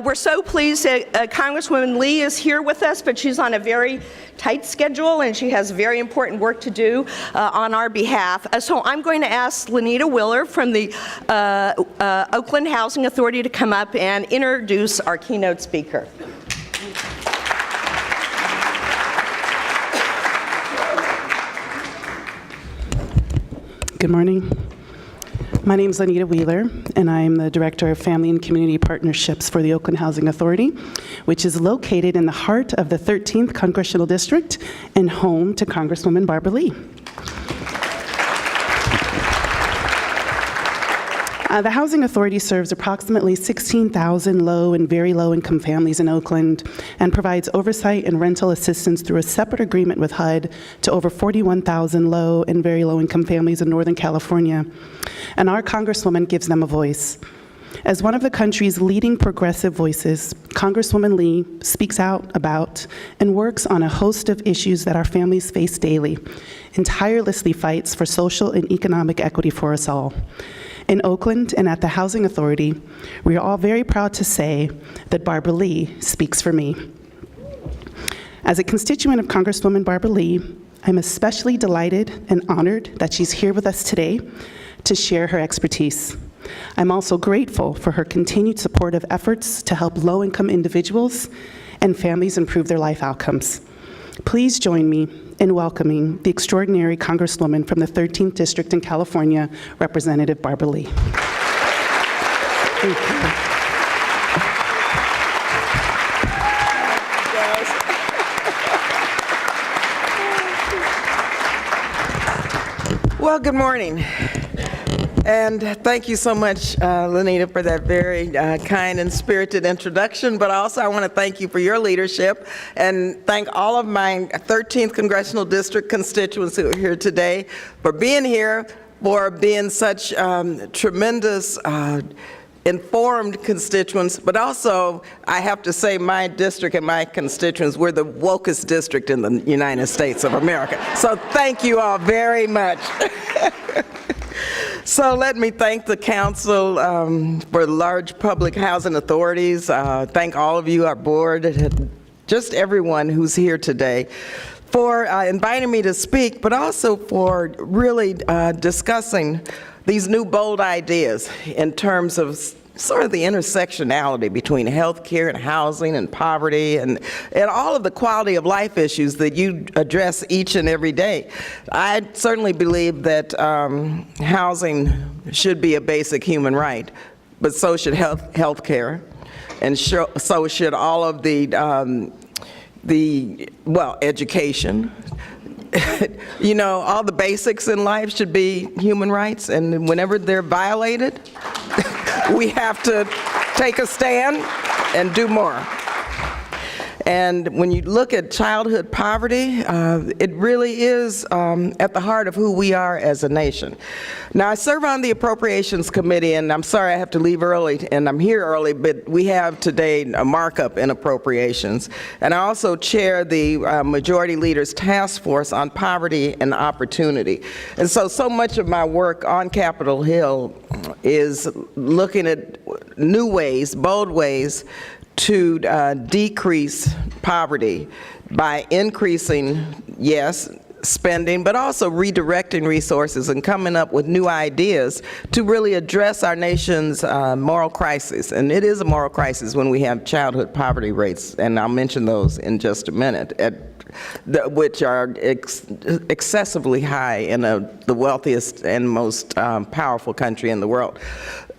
We're so pleased that Congresswoman Lee is here with us, but she's on a very tight schedule and she has very important work to do on our behalf. So I'm going to ask Lenita Wheeler from the Oakland Housing Authority to come up and introduce our keynote speaker. Good morning. My name is Lenita Wheeler, and I am the Director of Family and Community Partnerships for the Oakland Housing Authority, which is located in the heart of the 13th Congressional District and home to Congresswoman Barbara Lee. The Housing Authority serves approximately 16,000 low and very low-income families in Oakland and provides oversight and rental assistance through a separate agreement with HUD to over 41,000 low and very low-income families in Northern California. And our Congresswoman gives them a voice. As one of the country's leading progressive voices, Congresswoman Lee speaks out about and works on a host of issues that our families face daily and tirelessly fights for social and economic equity for us all. In Oakland and at the Housing Authority, we are all very proud to say that Barbara Lee speaks for me. As a constituent of Congresswoman Barbara Lee, I'm especially delighted and honored that she's here with us today to share her expertise. I'm also grateful for her continued support of efforts to help low-income individuals and families improve their life outcomes. Please join me in welcoming the extraordinary Congresswoman from the 13th District in California, Representative Barbara Lee. Thank you. Well, good morning. And thank you so much, Lenita, for that very kind and spirited introduction. But also I want to thank you for your leadership and thank all of my 13th Congressional District constituents who are here today for being here, for being such tremendous informed constituents, but also, I have to say, my district and my constituents, we're the wokest district in the United States of America. So thank you all very much. So let me thank the Council for large public housing authorities. Thank all of you, our board, just everyone who's here today, for inviting me to speak, but also for really discussing these new bold ideas in terms of sort of the intersectionality between health care and housing and poverty and all of the quality of life issues that you address each and every day. I certainly believe that housing should be a basic human right, but so should health care, and so should all of well, education. You know, all the basics in life should be human rights, and whenever they're violated, we have to take a stand and do more. And when you look at childhood poverty, it really is at the heart of who we are as a nation. Now, I serve on the Appropriations Committee, and I'm sorry I have to leave early, and I'm here early, but we have today a markup in appropriations. And I also chair the Majority Leaders Task Force on Poverty and Opportunity. And so much of my work on Capitol Hill is looking at new ways, bold ways, to decrease poverty by increasing, yes, spending, but also redirecting resources and coming up with new ideas to really address our nation's moral crisis. And it is a moral crisis when we have childhood poverty rates, and I'll mention those in just a minute, which are excessively high in the wealthiest and most powerful country in the world.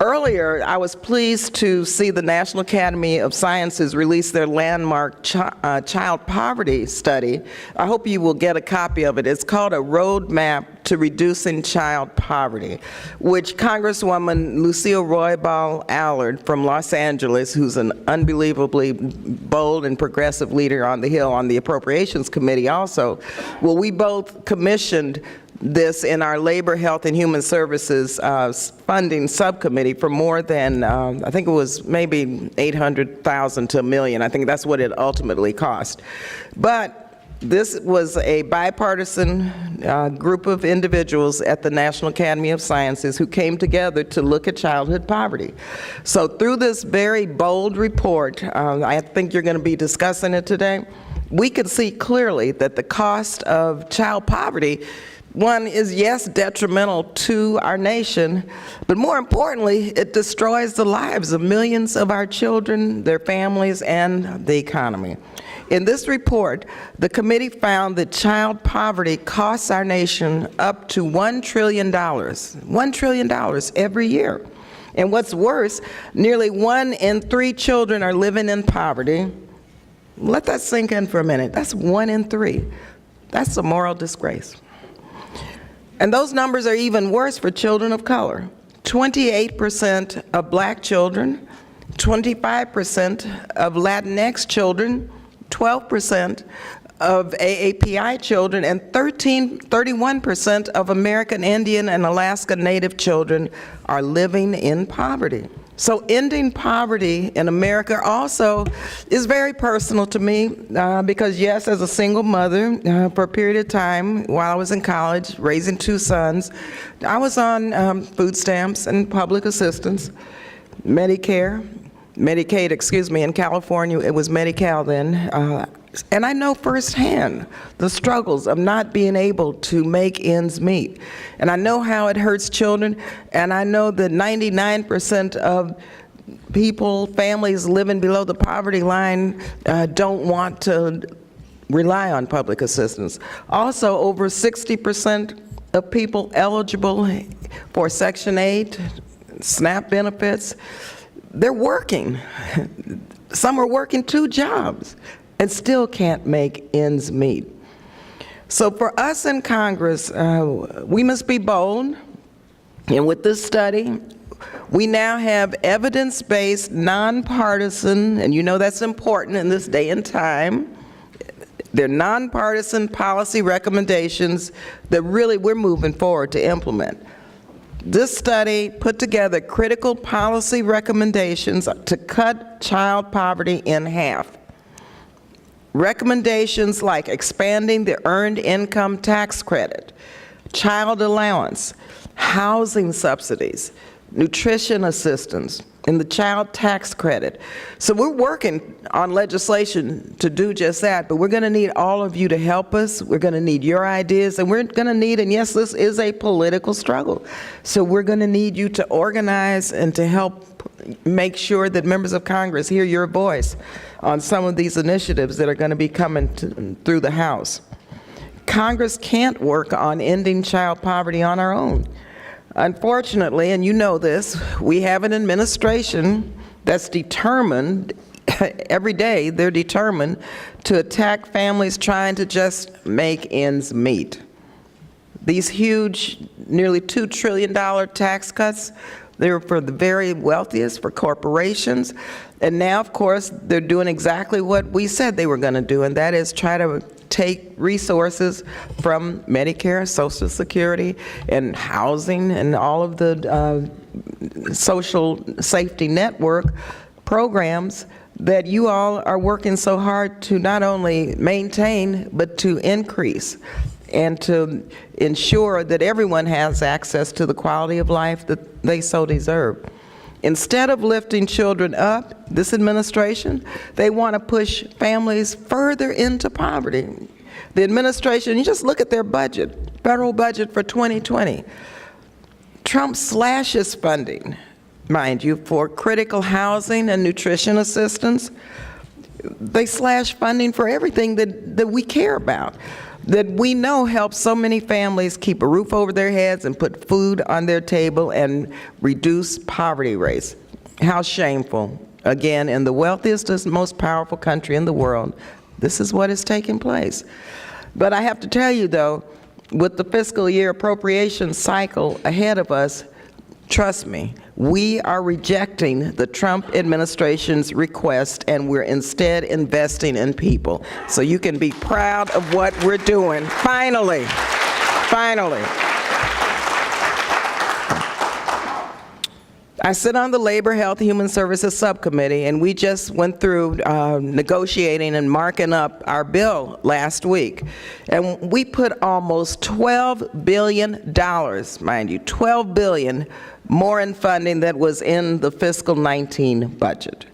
Earlier, I was pleased to see the National Academy of Sciences release their landmark child poverty study. I hope you will get a copy of it. It's called A Roadmap to Reducing Child Poverty, which Congresswoman Lucille Roybal Allard from Los Angeles, who's an unbelievably bold and progressive leader on the Hill on the Appropriations Committee also, well, we both commissioned this in our Labor, Health, and Human Services funding subcommittee for more than, I think it was maybe $800,000 to $1 million. I think that's what it ultimately cost. But This was a bipartisan group of individuals at the National Academy of Sciences who came together to look at childhood poverty. So through this very bold report, I think you're going to be discussing it today, we could see clearly that the cost of child poverty, one, is, yes, detrimental to our nation, but more importantly, it destroys the lives of millions of our children, their families, and the economy. In this report, the committee found that child poverty costs our nation up to $1 trillion, $1 trillion every year. And what's worse, nearly 1 in 3 children are living in poverty. Let that sink in for a minute. That's 1 in 3. That's a moral disgrace. And those numbers are even worse for children of color. 28% of black children, 25% of Latinx children, 12% of AAPI children, and 31% of American Indian and Alaska Native children are living in poverty. So ending poverty in America also is very personal to me because, yes, as a single mother for a period of time while I was in college, raising 2 sons, I was on food stamps and public assistance, Medicaid, in California, it was Medi-Cal then, and I know firsthand the struggles of not being able to make ends meet. And I know how it hurts children, and I know that 99% of people, families living below the poverty line don't want to rely on public assistance. Also, over 60% of people eligible for Section 8, SNAP benefits, they're working. Some are working 2 jobs and still can't make ends meet. So for us in Congress, we must be bold. And with this study, we now have evidence-based, nonpartisan, and you know that's important in this day and time. They're nonpartisan policy recommendations that really we're moving forward to implement. This study put together critical policy recommendations to cut child poverty in half. Recommendations like expanding the Earned Income Tax Credit, child allowance, housing subsidies, nutrition assistance, and the child tax credit. So we're working on legislation to do just that, but we're going to need all of you to help us. We're going to need your ideas, and we're going to need, and yes, this is a political struggle, so we're going to need you to organize and to help make sure that members of Congress hear your voice on some of these initiatives that are going to be coming through the House. Congress can't work on ending child poverty on our own. Unfortunately, and you know this, we have an administration that's determined, every day they're determined to attack families trying to just make ends meet. These huge, nearly $2 trillion tax cuts, they were for the very wealthiest, for corporations, and now, of course, they're doing exactly what we said they were going to do, and that is try to take resources from Medicare, Social Security, and housing, and all of the social safety network programs that you all are working so hard to not only maintain, but to increase, and to ensure that everyone has access to the quality of life that they so deserve. Instead of lifting children up, this administration, they want to push families further into poverty. The administration, you just look at their budget, federal budget for 2020. Trump slashes funding, mind you, for critical housing and nutrition assistance. They slash funding for everything that we care about, that we know helps so many families keep a roof over their heads and put food on their table and reduce poverty rates. How shameful. Again, in the wealthiest and most powerful country in the world, this is what is taking place. But I have to tell you, though, with the fiscal year appropriation cycle ahead of us, trust me, we are rejecting the Trump administration's request, and we're instead investing in people. So you can be proud of what we're doing. Finally, finally. I sit on the Labor, Health, and Human Services Subcommittee, and we just went through negotiating and marking up our bill last week. And we put almost $12 billion, mind you, $12 billion more in funding that was in the fiscal 19 budget.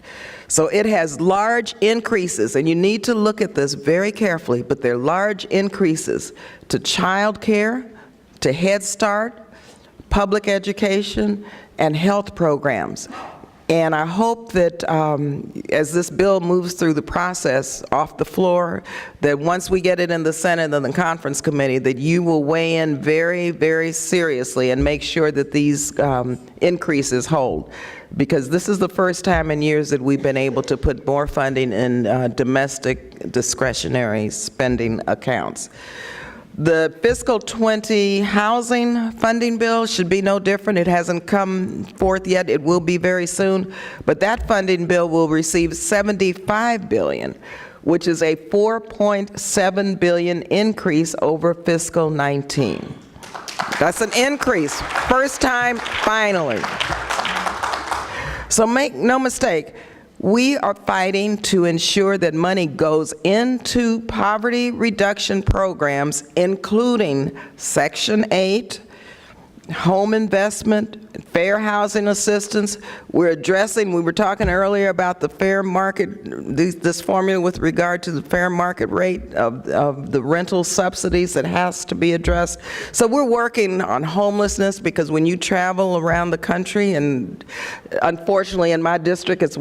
So it has large increases, and you need to look at this very carefully, but they're large increases to child care, to Head Start, public education, and health programs. And I hope that as this bill moves through the process off the floor, that once we get it in the Senate and the conference committee, that you will weigh in very, very seriously and make sure that these increases hold. Because this is the first time in years that we've been able to put more funding in domestic discretionary spending accounts. The fiscal 20 housing funding bill should be no different. It hasn't come forth yet. It will be very soon. But that funding bill will receive $75 billion, which is a $4.7 billion increase over fiscal 19. That's an increase. First time, finally. So make no mistake, we are fighting to ensure that money goes into poverty reduction programs, including Section 8, home investment, fair housing assistance. We're addressing, we were talking earlier about the fair market, this formula with regard to the fair market rate of the rental subsidies that has to be addressed. So we're working on homelessness, because when you travel around the country, and unfortunately in my district it's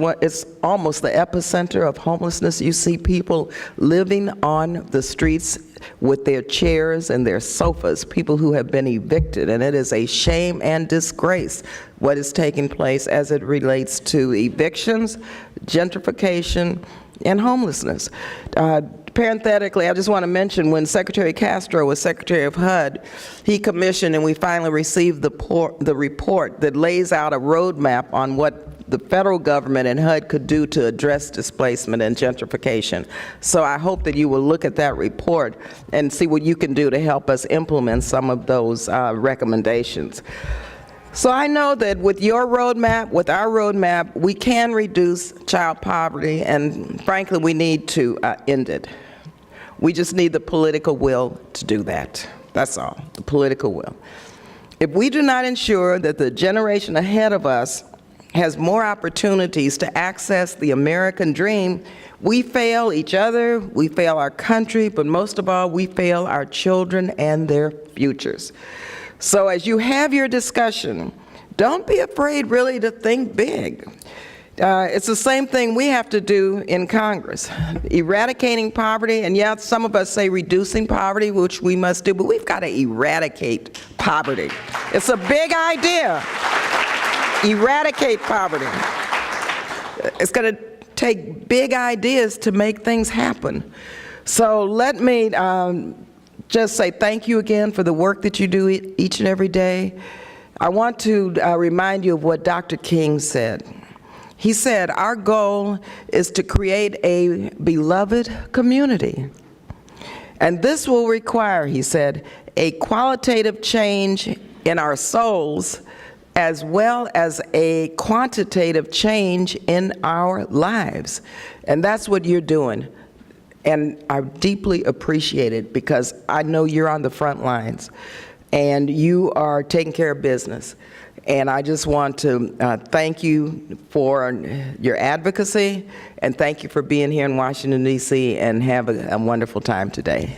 almost the epicenter of homelessness. You see people living on the streets with their chairs and their sofas, people who have been evicted, and it is a shame and disgrace what is taking place as it relates to evictions, gentrification, and homelessness. Parenthetically, I just want to mention when Secretary Castro was Secretary of HUD, he commissioned, and we finally received the report that lays out a roadmap on what the federal government and HUD could do to address displacement and gentrification. So I hope that you will look at that report and see what you can do to help us implement some of those recommendations. So I know that with your roadmap, with our roadmap, we can reduce child poverty, and frankly, we need to end it. We just need the political will to do that. That's all, the political will. If we do not ensure that the generation ahead of us has more opportunities to access the American dream, we fail each other, we fail our country, but most of all, we fail our children and their futures. So as you have your discussion, don't be afraid really to think big. It's the same thing we have to do in Congress. Eradicating poverty, and yeah, some of us say reducing poverty, which we must do, but we've got to eradicate poverty. It's a big idea. Eradicate poverty. It's going to take big ideas to make things happen. So let me just say thank you again for the work that you do each and every day. I want to remind you of what Dr. King said. He said, our goal is to create a beloved community. And this will require, he said, a qualitative change in our souls, as well as a quantitative change in our lives. And that's what you're doing. And I deeply appreciate it, because I know you're on the front lines and you are taking care of business. And I just want to thank you for your advocacy, and thank you for being here in Washington, D.C., and have a wonderful time today.